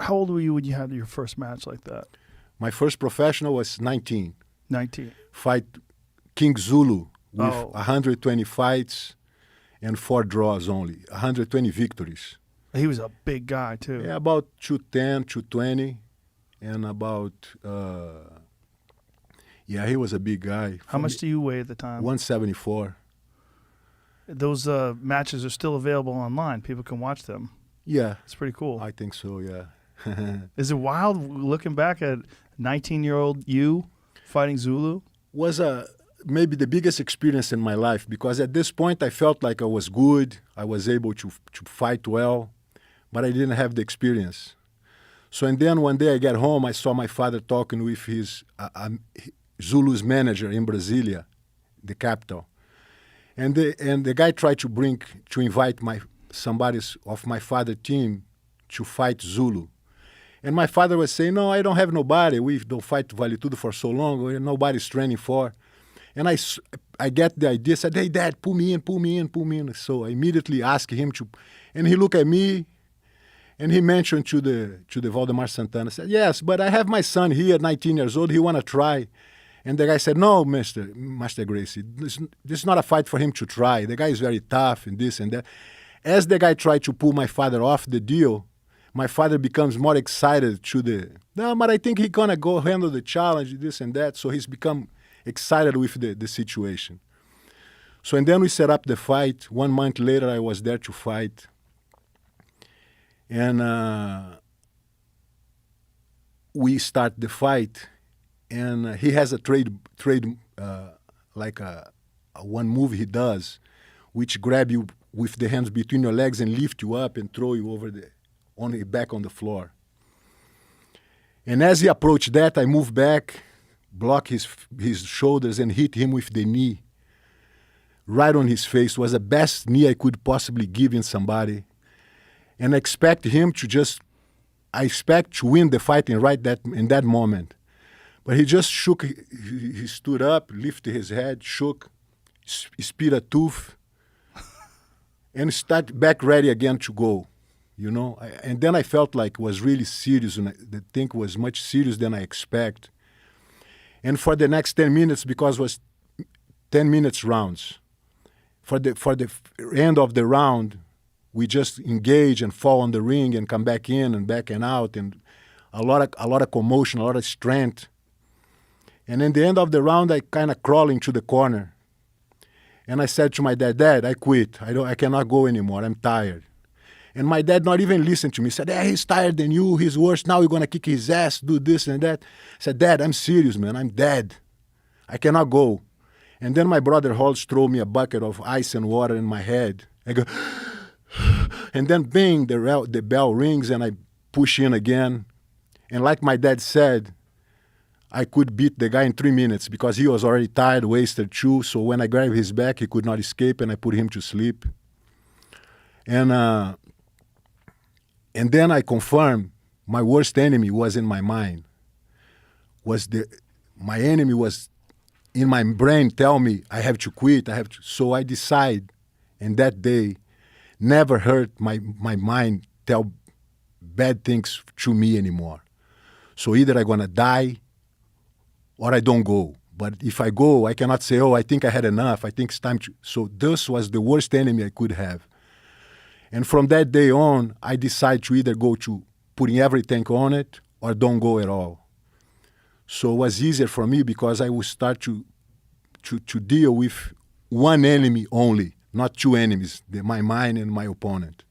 How old were you when you had your first match like that? My first professional was 19. 19. Fight King Zulu with Oh. 120 fights and 4 draws only, 120 victories. He was a big guy, too. Yeah, about 210, 220, and about, he was a big guy. How much do you weigh at the time? 174. Those matches are still available online. People can watch them. Yeah, It's pretty cool. I think so, yeah. Is it wild looking back at 19-year-old you fighting Zulu? Was maybe the biggest experience in my life, because at this point I felt like I was good, I was able to fight well, but I didn't have the experience. So and then one day I got home, I saw my father talking with his Zulu's manager in Brasilia, the capital. And the guy tried to invite somebody of my father team to fight Zulu. And my father was saying, no, I don't have nobody. We don't fight Vale Tudo for so long. Nobody's training for. And I get the idea, said, hey, Dad, pull me in. So I immediately asked him to, and he looked at me, and he mentioned to the Valdemar Santana, said, yes, but I have my son here, 19 years old, he want to try. And the guy said, no, Master Gracie, this is not a fight for him to try. The guy is very tough and this and that. As the guy tried to pull my father off the deal, my father becomes more excited no, but I think he's going to go handle the challenge, this and that. So he's become excited with the situation. So, and then we set up the fight. 1 month later, I was there to fight. And we start the fight. And he has a trade like a one move he does, which grab you with the hands between your legs and lift you up and throw you back on the floor. And as he approached that, I moved back, block his shoulders and hit him with the knee right on his face. It was the best knee I could possibly give in somebody. And I expect him to win the fight in that moment. But he just shook, he stood up, lifted his head, shook, spit a tooth, and started back ready again to go, you know. And then I felt like it was really serious, and the thing was much serious than I expect. And for the next 10 minutes, because it was 10 minutes rounds, for the end of the round, we just engage and fall on the ring and come back in and back and out, and a lot of commotion, a lot of strength. And in the end of the round, I kind of crawl into the corner. And I said to my dad, I quit. I cannot go anymore. I'm tired. And my dad not even listened to me. He said, he's tired than you. He's worse. Now you're going to kick his ass, do this and that. I said, Dad, I'm serious, man. I'm dead. I cannot go. And then my brother Holtz threw me a bucket of ice and water in my head. I go, and then bing, the bell rings and I push in again. And like my dad said, I could beat the guy in 3 minutes because he was already tired, wasted too. So when I grabbed his back, he could not escape, and I put him to sleep. And then I confirmed my worst enemy was in my mind. My enemy was in my brain tell me I have to quit. So I decide, and that day, never heard my mind tell bad things to me anymore. So either I'm going to die or I don't go. But if I go, I cannot say, I think I had enough. I think it's time to... So this was the worst enemy I could have. And from that day on, I decided to either go to putting everything on it or don't go at all. So it was easier for me because I would start to deal with one enemy only, not two enemies, my mind and my opponent.